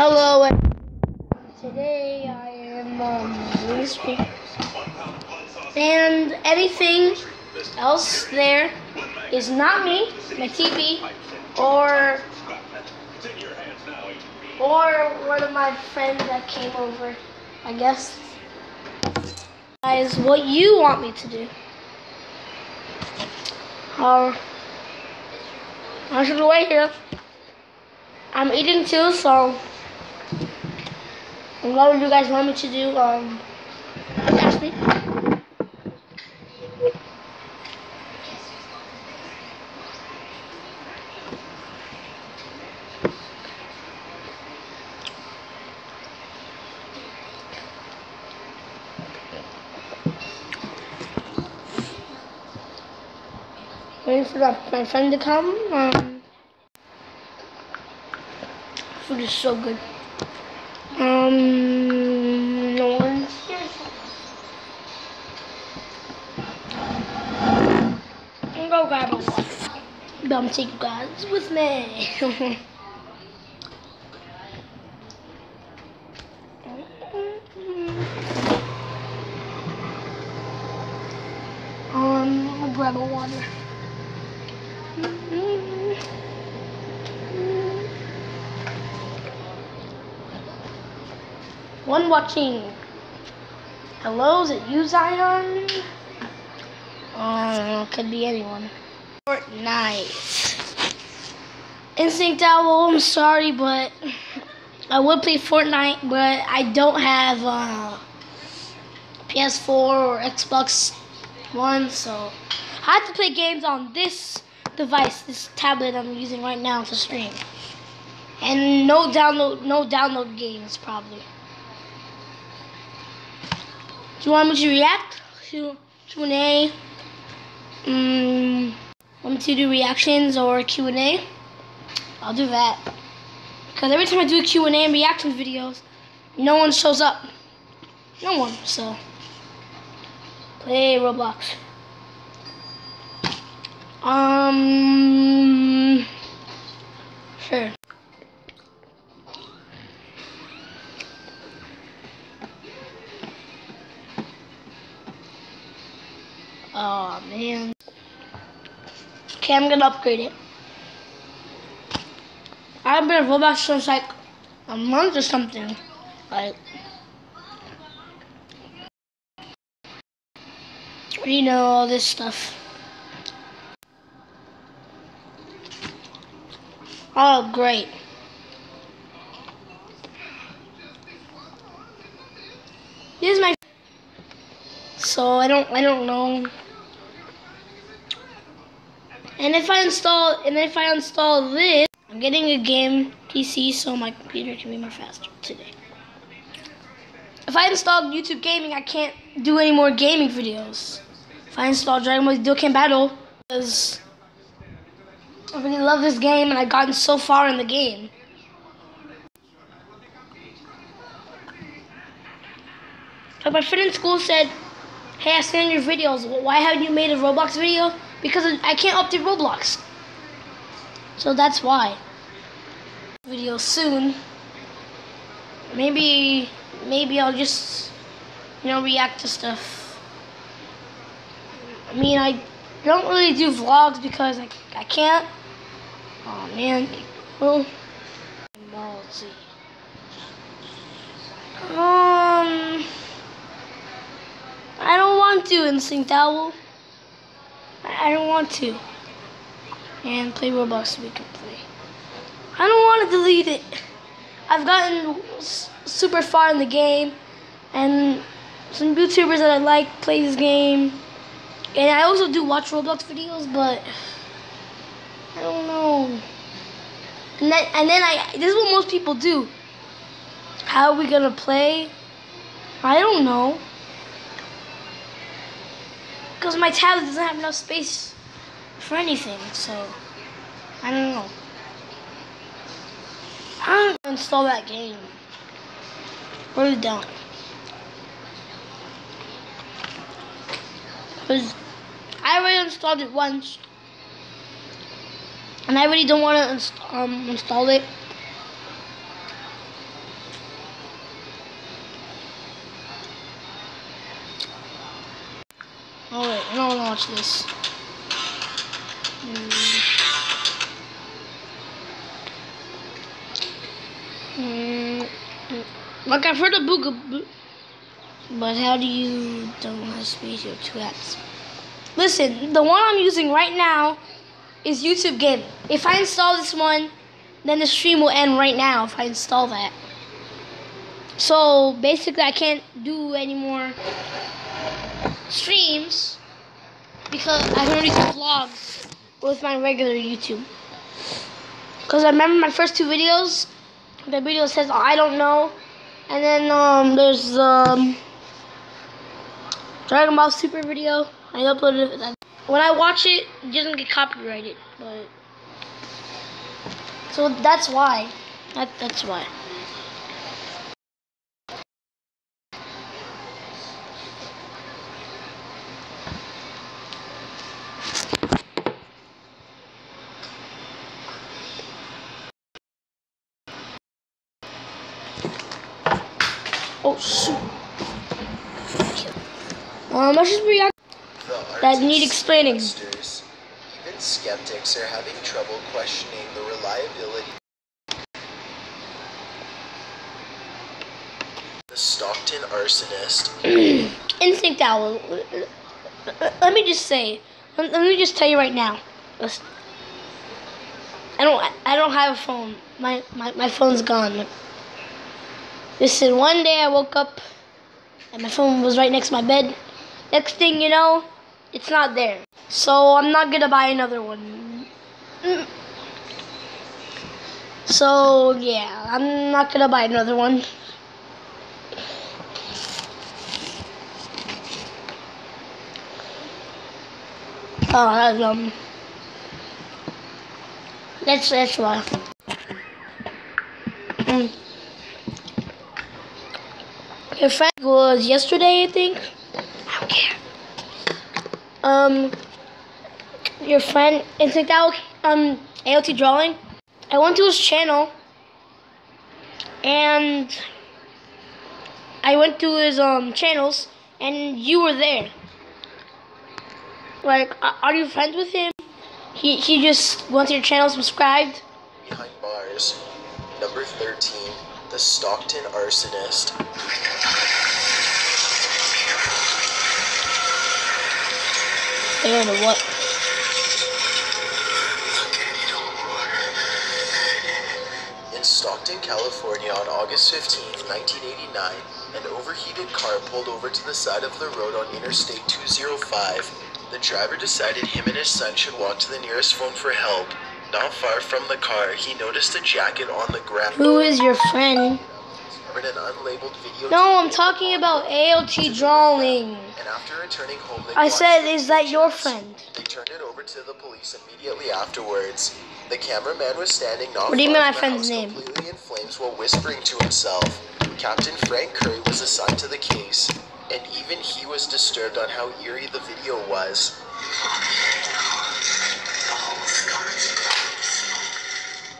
Hello, and today I am doing speak, and anything else there is not me, my TV, or one of my friends that came over. I guess is what you want me to do. I should wait here. I'm eating too, so what would you guys want me to do? Just ask me. Waiting for my friend to come. Food is so good. No one's here. I'm gonna go grab a water. Don't take you guys with me. I'll grab a water. One watching. Hello, is it you, Zion? Could be anyone. Fortnite. Instinct Owl, I'm sorry, but I would play Fortnite, but I don't have PS4 or Xbox One, so I have to play games on this device, this tablet I'm using right now to stream. And no download games probably. Do you want me to react to Q&A? Want me to do reactions or Q&A? I'll do that. Because every time I do a Q&A and reaction videos, no one shows up. No one, so. Play Roblox. Sure. Oh man. Okay, I'm gonna upgrade it. I've been at Roblox since like a month or something. Like, you know, all this stuff. Oh, great. This is my. So I don't know. And if I install this, I'm getting a game PC so my computer can be more faster today. If I install YouTube Gaming, I can't do any more gaming videos. If I install Dragon Ball Dokkan Battle, because I really love this game and I've gotten so far in the game. Like my friend in school said, hey, I seen your videos. Why haven't you made a Roblox video? Because I can't update Roblox. So that's why. Video soon. Maybe I'll just, react to stuff. I mean, I don't really do vlogs because I can't. Oh man. Well, I don't want to Instinct Owl. I don't want to. And play Roblox so we can play. I don't want to delete it. I've gotten super far in the game, and some YouTubers that I like play this game. And I also do watch Roblox videos, but I don't know. And then this is what most people do. How are we gonna play? I don't know. Because my tablet doesn't have enough space for anything, so I don't know. I don't install that game. Really don't. Because I already installed it once. And I really don't want to install it. want to watch this. Like I've heard of Boogaboo, but how do you don't have space or 2 apps? Listen, the one I'm using right now is YouTube Gaming. If I install this one, then the stream will end right now if I install that. So basically I can't do any more streams because I can only do vlogs with my regular YouTube. Because I remember my first 2 videos, the video says I don't know, and then there's the Dragon Ball Super video. I uploaded it. When I watch it, it doesn't get copyrighted, but so that's why. That's why. Oh shoot! Let's just react. That need explaining. Even skeptics are having trouble questioning the reliability. The Stockton arsonist. Instinct Owl. Let me just say. Let me just tell you right now. Listen. I don't have a phone. My phone's gone. Listen, one day I woke up and my phone was right next to my bed. Next thing you know, it's not there. So I'm not gonna buy another one. So yeah, I'm not gonna buy another one. That's why. Your friend was yesterday, I think. I don't care. Your friend, Instinct Owl, AOT Drawing. I went to his channel, and I went to his channels, and you were there. Like, are you friends with him? He just went to your channel, subscribed. Behind bars, number 13, the Stockton arsonist. And what? In Stockton, California on August 15, 1989, an overheated car pulled over to the side of the road on Interstate 205. The driver decided him and his son should walk to the nearest phone for help. Not far from the car, he noticed a jacket on the ground. Who is your friend? An unlabeled video. No, I'm talking about AOT Drawing. And after returning home, I said, is that your friend? They turned it over to the police immediately afterwards. The cameraman was standing not What do you mean far my from the friend's house, name? completely in flames while whispering to himself. Captain Frank Curry was assigned to the case, and even he was disturbed on how eerie the video was.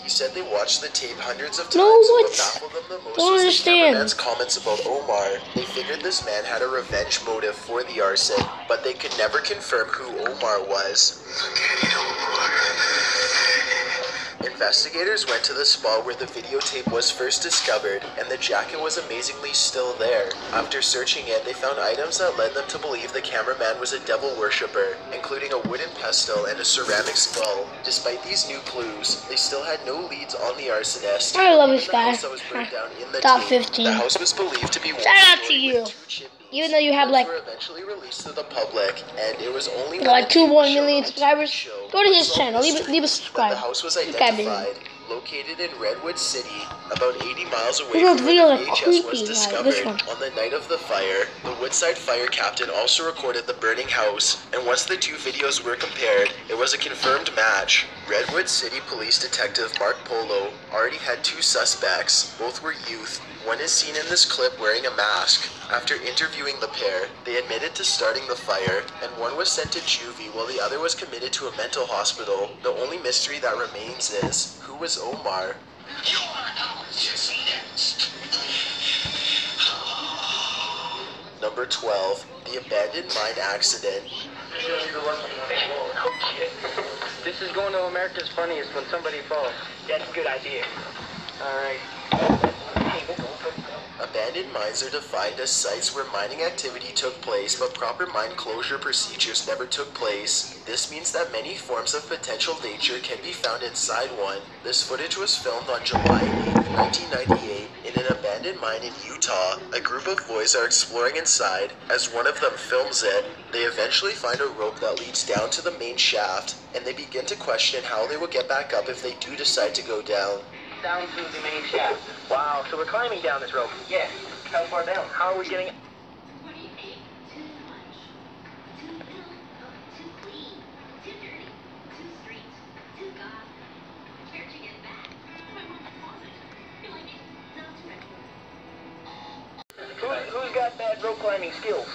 He said they watched the tape hundreds of times, No, and what? what baffled them the most Don't was understand. the cameraman's comments about Omar. They figured this man had a revenge motive for the arson, but they could never confirm who Omar was. Investigators went to the spot where the videotape was first discovered, and the jacket was amazingly still there. After searching it, they found items that led them to believe the cameraman was a devil worshipper, including a wooden pestle and a ceramic skull. Despite these new clues, they still had no leads on the arsonist. I love this The guy. house that was burned down in the Top tape, 15. The house was believed to be one Shout out to story you. with 2 chimneys. Even though you have like Were eventually released to the public, and it was only 2 more million subscribers. Go to his channel. Leave a The subscribe. house was Subscribe to him. identified, located in Redwood City, about 80 miles away Those from where videos the are VHS creepy, was like discovered. this one. On the night of the fire, the Woodside fire captain also recorded the burning house, and once the 2 videos were compared, it was a confirmed match. Redwood City Police Detective Mark Polo already had 2 suspects. Both were youth. One is seen in this clip wearing a mask. After interviewing the pair, they admitted to starting the fire, and one was sent to juvie while the other was committed to a mental hospital. The only mystery that remains is, who was Omar? Number 12, the abandoned mine accident. This is going to America's Funniest when somebody falls. That's a good idea. All right. Abandoned mines are defined as sites where mining activity took place, but proper mine closure procedures never took place. This means that many forms of potential danger can be found inside one. This footage was filmed on July 8, 1998, in an abandoned mine in Utah. A group of boys are exploring inside. As one of them films it, they eventually find a rope that leads down to the main shaft, and they begin to question how they will get back up if they do decide to go down. Down to the main shaft. Wow, so we're climbing down this rope. Yeah. How far down? How are we getting... Who's got bad rope climbing skills?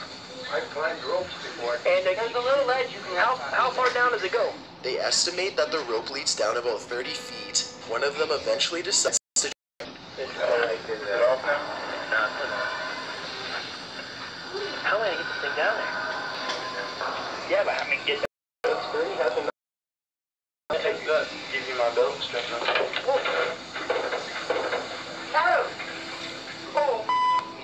I've climbed ropes before. And there's a little ledge. How far down does it go? They estimate that the rope leads down about 30 feet. One of them eventually decides to... Is it off now? How am I gonna get this thing down there? Yeah, but how am I gonna get that? That's pretty happy. Take that. Give you my belt and stretch on. Adam! Oh!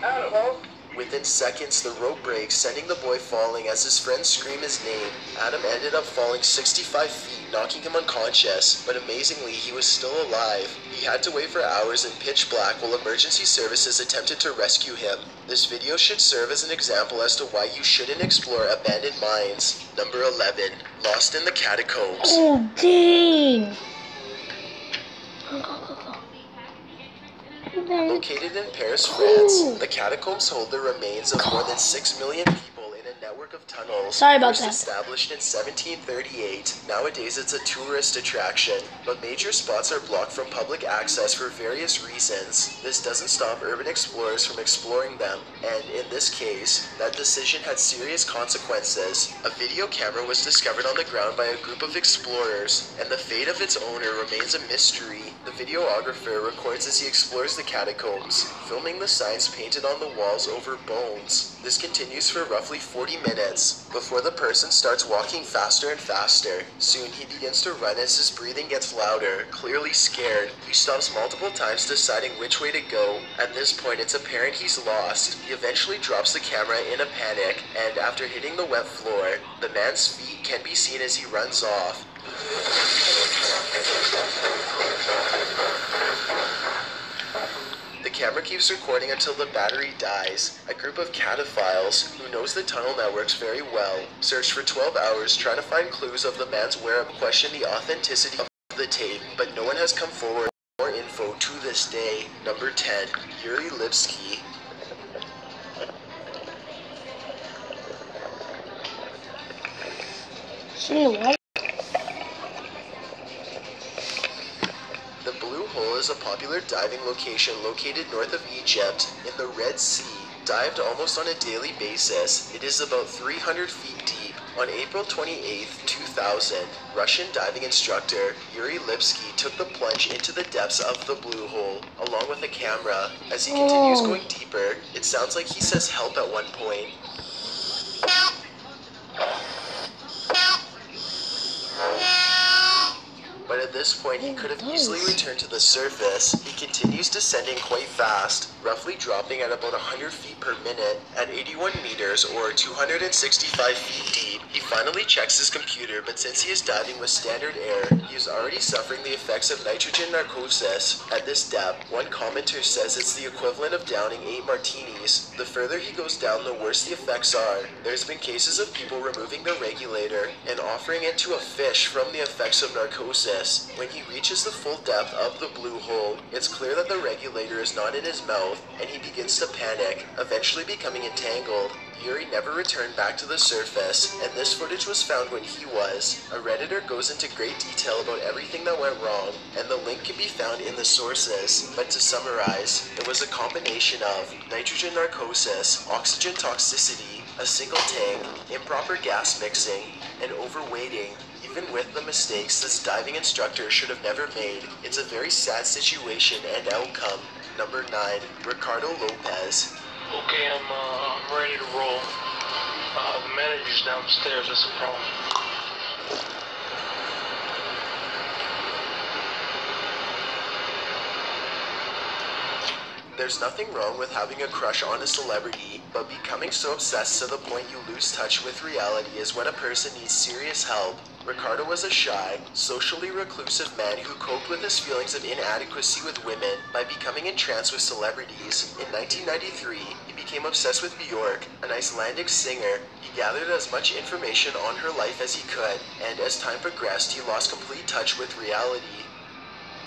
Adam, oh! Within seconds, the rope breaks, sending the boy falling as his friends scream his name. Adam ended up falling 65 feet, knocking him unconscious, but amazingly, he was still alive. He had to wait for hours in pitch black while emergency services attempted to rescue him. This video should serve as an example as to why you shouldn't explore abandoned mines. Number 11. Lost in the Catacombs. Oh, dang. Located in Paris, France, the catacombs hold the remains of more than 6 million people in a network of tunnels. Sorry about First that. established in 1738, nowadays it's a tourist attraction, but major spots are blocked from public access for various reasons. This doesn't stop urban explorers from exploring them, and in this case, that decision had serious consequences. A video camera was discovered on the ground by a group of explorers, and the fate of its owner remains a mystery. The videographer records as he explores the catacombs, filming the signs painted on the walls over bones. This continues for roughly 40 minutes, before the person starts walking faster and faster. Soon he begins to run as his breathing gets louder. Clearly scared, he stops multiple times deciding which way to go. At this point, it's apparent he's lost. He eventually drops the camera in a panic, and after hitting the wet floor, the man's feet can be seen as he runs off. The camera keeps recording until the battery dies. A group of cataphiles, who knows the tunnel networks very well, searched for 12 hours trying to find clues of the man's whereabouts, question the authenticity of the tape, but no one has come forward with more info to this day. Number 10. Yuri Lipsky. The Blue Hole is a popular diving location located north of Egypt in the Red Sea. Dived almost on a daily basis, it is about 300 feet deep. On April 28, 2000, Russian diving instructor Yuri Lipsky took the plunge into the depths of the Blue Hole, along with a camera. As he continues going deeper, it sounds like he says help at one point. But at this point, he could have easily returned to the surface. He continues descending quite fast, roughly dropping at about 100 feet per minute. At 81 meters, or 265 feet deep, he finally checks his computer, but since he is diving with standard air, he is already suffering the effects of nitrogen narcosis. At this depth, one commenter says it's the equivalent of downing 8 martinis. The further he goes down, the worse the effects are. There's been cases of people removing the regulator and offering it to a fish from the effects of narcosis. When he reaches the full depth of the Blue Hole, it's clear that the regulator is not in his mouth, and he begins to panic, eventually becoming entangled. Yuri never returned back to the surface, and this footage was found when he was. A Redditor goes into great detail about everything that went wrong, and the link can be found in the sources. But to summarize, it was a combination of nitrogen narcosis, oxygen toxicity, a single tank, improper gas mixing, and overweighting. Even with the mistakes this diving instructor should have never made, it's a very sad situation and outcome. Number 9. Ricardo Lopez. Okay, I'm ready to roll. The manager's downstairs. That's a problem. There's nothing wrong with having a crush on a celebrity, but becoming so obsessed to the point you lose touch with reality is when a person needs serious help. Ricardo was a shy, socially reclusive man who coped with his feelings of inadequacy with women by becoming entranced with celebrities. In 1993, he became obsessed with Bjork, an Icelandic singer. He gathered as much information on her life as he could, and as time progressed, he lost complete touch with reality.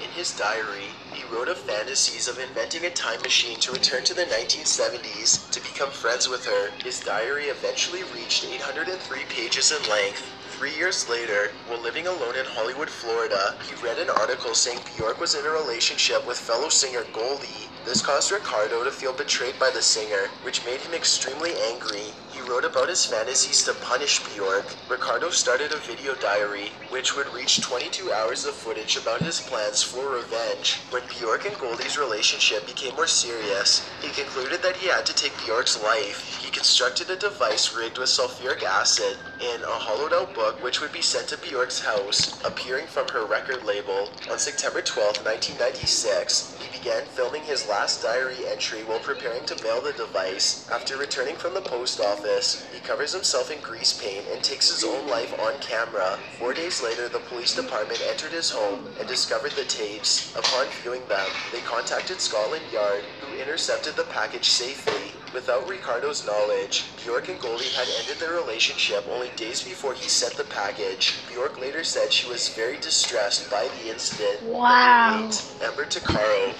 In his diary, he wrote of fantasies of inventing a time machine to return to the 1970s to become friends with her. His diary eventually reached 803 pages in length. 3 years later, while living alone in Hollywood, Florida, he read an article saying Bjork was in a relationship with fellow singer Goldie. This caused Ricardo to feel betrayed by the singer, which made him extremely angry. He wrote about his fantasies to punish Bjork. Ricardo started a video diary, which would reach 22 hours of footage about his plans for revenge. When Bjork and Goldie's relationship became more serious, he concluded that he had to take Bjork's life. He constructed a device rigged with sulfuric acid in a hollowed-out book which would be sent to Bjork's house, appearing from her record label. On September 12, 1996, he began filming his last diary entry while preparing to mail the device. After returning from the post office, he covers himself in grease paint and takes his own life on camera. 4 days later, the police department entered his home and discovered the tapes. Upon viewing them, they contacted Scotland Yard, who intercepted the package safely. Without Ricardo's knowledge, Bjork and Goldie had ended their relationship only days before he sent the package. Bjork later said she was very distressed by the incident. Wow. 8. Amber Tuccaro.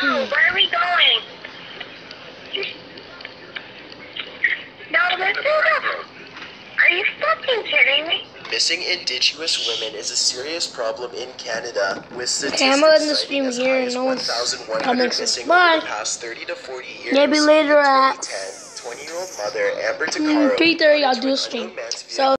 No, where are we going? No, this is Are you fucking kidding me? Missing Indigenous women is a serious problem in Canada, with statistics Okay, I'm gonna end the citing stream as here high and as no one's 1,100 coming. missing Bye. over the past 30 to 40 years. Maybe later In at 2010, 20-year-old mother Amber Tuccaro 3:30 I'll do a to an stream. unknown man's So